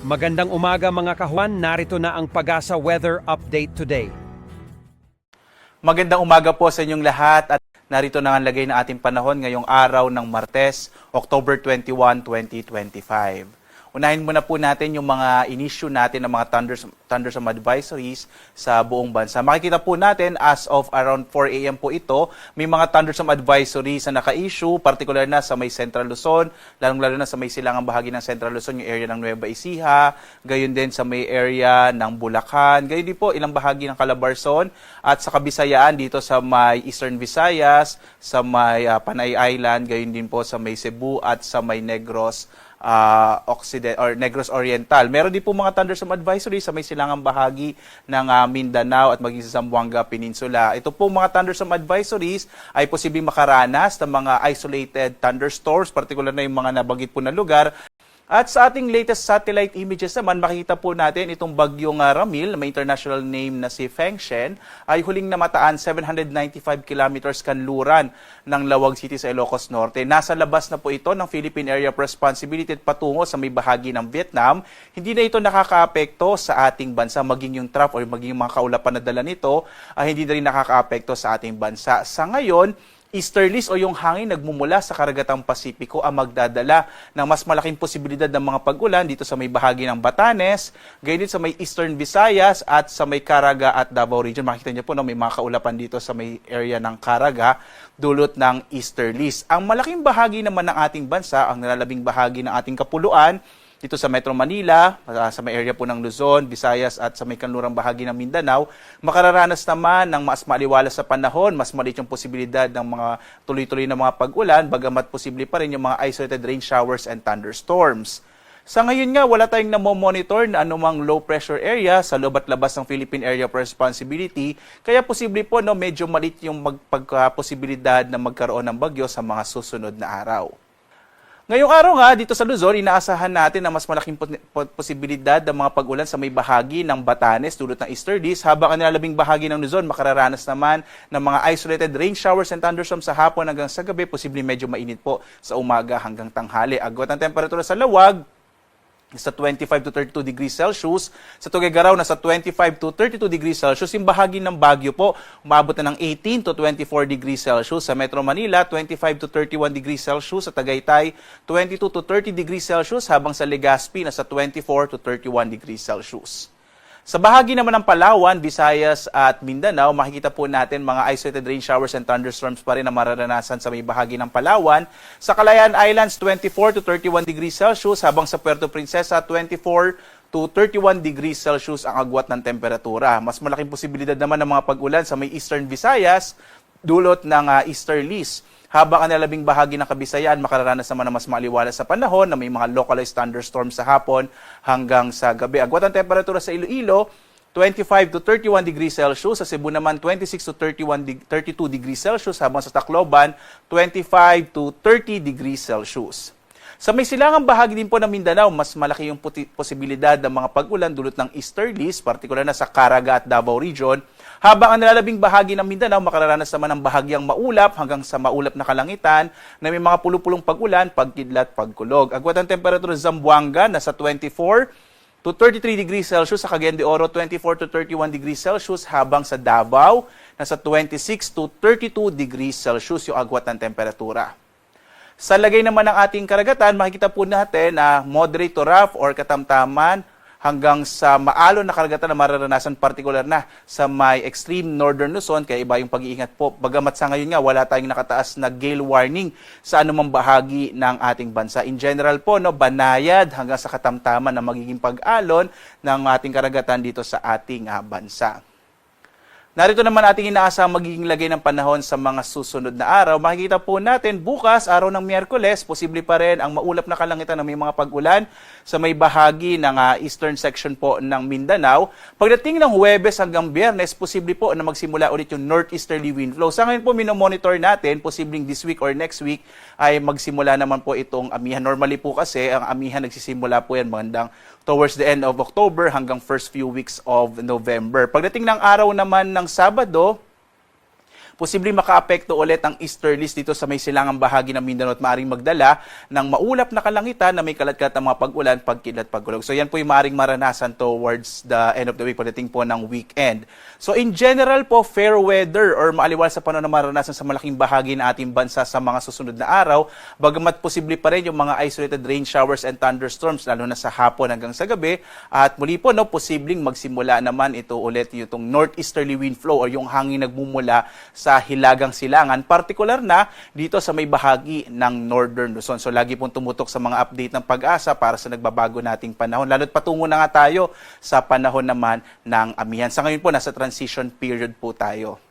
Magandang umaga mga kahuan, narito na ang Pag-asa Weather Update today. Magandang umaga po sa inyong lahat at narito na ang lagay ng ating panahon ngayong araw ng Martes, October 21, 2025. Unahin muna po natin yung mga in-issue natin ng mga thunderstorm advisories sa buong bansa. Makikita po natin as of around 4 a.m. po ito, may mga thunderstorm advisories na naka-issue, particular na sa may Central Luzon, lalong-lalo na sa may silangang bahagi ng Central Luzon, yung area ng Nueva Ecija, gayon din sa may area ng Bulacan, gayon din po ilang bahagi ng Calabarzon, at sa Kabisayaan dito sa may Eastern Visayas, sa may Panay Island, gayon din po sa may Cebu at sa may Negros Negros Oriental. Meron din po mga thunderstorm advisory sa may silangang bahagi ng Mindanao at maging sa Zamboanga Peninsula. Ito po mga thunderstorm advisories ay posibleng makaranas ng mga isolated thunderstorms, particular na yung mga nabanggit po na lugar. At sa ating latest satellite images naman, makikita po natin itong bagyong Ramil, na may international name na si Feng Shen, ay huling namataan 795 kilometers kanluran ng Lawag City sa Ilocos Norte. Nasa labas na po ito ng Philippine Area of Responsibility at patungo sa may bahagi ng Vietnam. Hindi na ito nakakaapekto sa ating bansa, maging yung trough o maging yung mga kaulapan na dala nito, ay hindi na rin nakakaapekto sa ating bansa. Sa ngayon, easterlies o yung hangin nagmumula sa karagatang Pasipiko ang magdadala ng mas malaking posibilidad ng mga pag-ulan dito sa may bahagi ng Batanes, gayon din sa may Eastern Visayas at sa may Caraga at Davao Region. Makikita niyo po may mga kaulapan dito sa may area ng Caraga, dulot ng easterlies. Ang malaking bahagi naman ng ating bansa, ang nalalabing bahagi ng ating kapuluan, dito sa Metro Manila, sa may area po ng Luzon, Visayas at sa may kanlurang bahagi ng Mindanao, makararanas naman ng mas maliwalas sa panahon, mas maliit yung posibilidad ng mga tuloy-tuloy na mga pag-ulan, bagamat posible pa rin yung mga isolated rain showers and thunderstorms. Sa ngayon nga, wala tayong namomonitor na anumang low pressure area sa loob at labas ng Philippine Area of Responsibility, kaya posible po medyo maliit yung posibilidad na magkaroon ng bagyo sa mga susunod na araw. Ngayong araw nga, dito sa Luzon, inaasahan natin na mas malaking posibilidad ng mga pag-ulan sa may bahagi ng Batanes dulot ng easterlies, habang ang nilalabing bahagi ng Luzon makararanas naman ng mga isolated rain showers and thunderstorms sa hapon hanggang sa gabi, posibleng medyo mainit po sa umaga hanggang tanghali. Agwat ang temperatura sa Lawag, sa 25 to 32 degrees Celsius. Sa Tuguegarao, nasa 25 to 32 degrees Celsius. Yung bahagi ng Baguio po, umabot na ng 18 to 24 degrees Celsius. Sa Metro Manila, 25 to 31 degrees Celsius. Sa Tagaytay, 22 to 30 degrees Celsius. Habang sa Legazpi, nasa 24 to 31 degrees Celsius. Sa bahagi naman ng Palawan, Visayas at Mindanao, makikita po natin mga isolated rain showers and thunderstorms pa rin na mararanasan sa may bahagi ng Palawan. Sa Calayan Islands, 24 to 31 degrees Celsius, habang sa Puerto Princesa, 24 to 31 degrees Celsius ang agwat ng temperatura. Mas malaking posibilidad naman ng mga pag-ulan sa may Eastern Visayas, dulot ng easterlies. Habang ang nalabing bahagi ng Kabisayaan, makararanas naman ng mas maliwalas sa panahon na may mga localized thunderstorms sa hapon hanggang sa gabi. Agwat ang temperatura sa Iloilo, 25 to 31 degrees Celsius. Sa Cebu naman, 26 to 32 degrees Celsius. Habang sa Tacloban, 25 to 30 degrees Celsius. Sa may silangang bahagi din po ng Mindanao, mas malaki yung posibilidad ng mga pag-ulan dulot ng easterlies, partikular na sa Caraga at Davao Region. Habang ang nalalabing bahagi ng Mindanao, makararanas naman ng bahagyang maulap hanggang sa maulap na kalangitan na may mga pulupulong pag-ulan, pagkidlat, pagkulog. Agwat ang temperatura sa Zamboanga, nasa 24 to 33 degrees Celsius. Sa Cagayan de Oro, 24 to 31 degrees Celsius. Habang sa Davao, nasa 26 to 32 degrees Celsius yung agwat ng temperatura. Sa lagay naman ng ating karagatan, makikita po natin na moderate to rough or katamtaman hanggang sa maalon na karagatan na mararanasan, partikular na sa may extreme northern Luzon, kaya iba yung pag-iingat po. Bagamat sa ngayon nga, wala tayong nakataas na gale warning sa anumang bahagi ng ating bansa. In general po, banayad hanggang sa katamtaman na magiging pag-alon ng ating karagatan dito sa ating bansa. Narito naman ating inaasahang magiging lagay ng panahon sa mga susunod na araw. Makikita po natin bukas, araw ng Miyerkules, posible pa rin ang maulap na kalangitan ng may mga pag-ulan sa may bahagi ng eastern section po ng Mindanao. Pagdating ng Huwebes hanggang Biyernes, posible po na magsimula ulit yung northeasterly wind flow. Sa ngayon po, minomonitor natin, posibleng this week or next week ay magsimula naman po itong amihan. Normally po kasi, ang amihan nagsisimula po yan magandang towards the end of October hanggang first few weeks of November. Pagdating ng araw naman ng Sabado, posibleng makaapekto ulit ang easterlies dito sa may silangang bahagi ng Mindanao at maaaring magdala ng maulap na kalangitan na may kalat-kalat ng mga pag-ulan, pagkidlat, pagulog. So yan po yung maaaring maranasan towards the end of the week, pagdating po ng weekend. So in general po, fair weather or maaliwala sa panahon na maranasan sa malaking bahagi ng ating bansa sa mga susunod na araw, bagamat posible pa rin yung mga isolated rain showers and thunderstorms, lalo na sa hapon hanggang sa gabi. At muli po, posibleng magsimula naman ito ulit yung northeasterly wind flow o yung hangin nagmumula sa hilagang silangan, partikular na dito sa may bahagi ng Northern Luzon. So lagi pong tumutok sa mga update ng Pag-asa para sa nagbabago nating panahon. Lalo't patungo na nga tayo sa panahon naman ng amihan. Sa ngayon po, nasa transition period po tayo.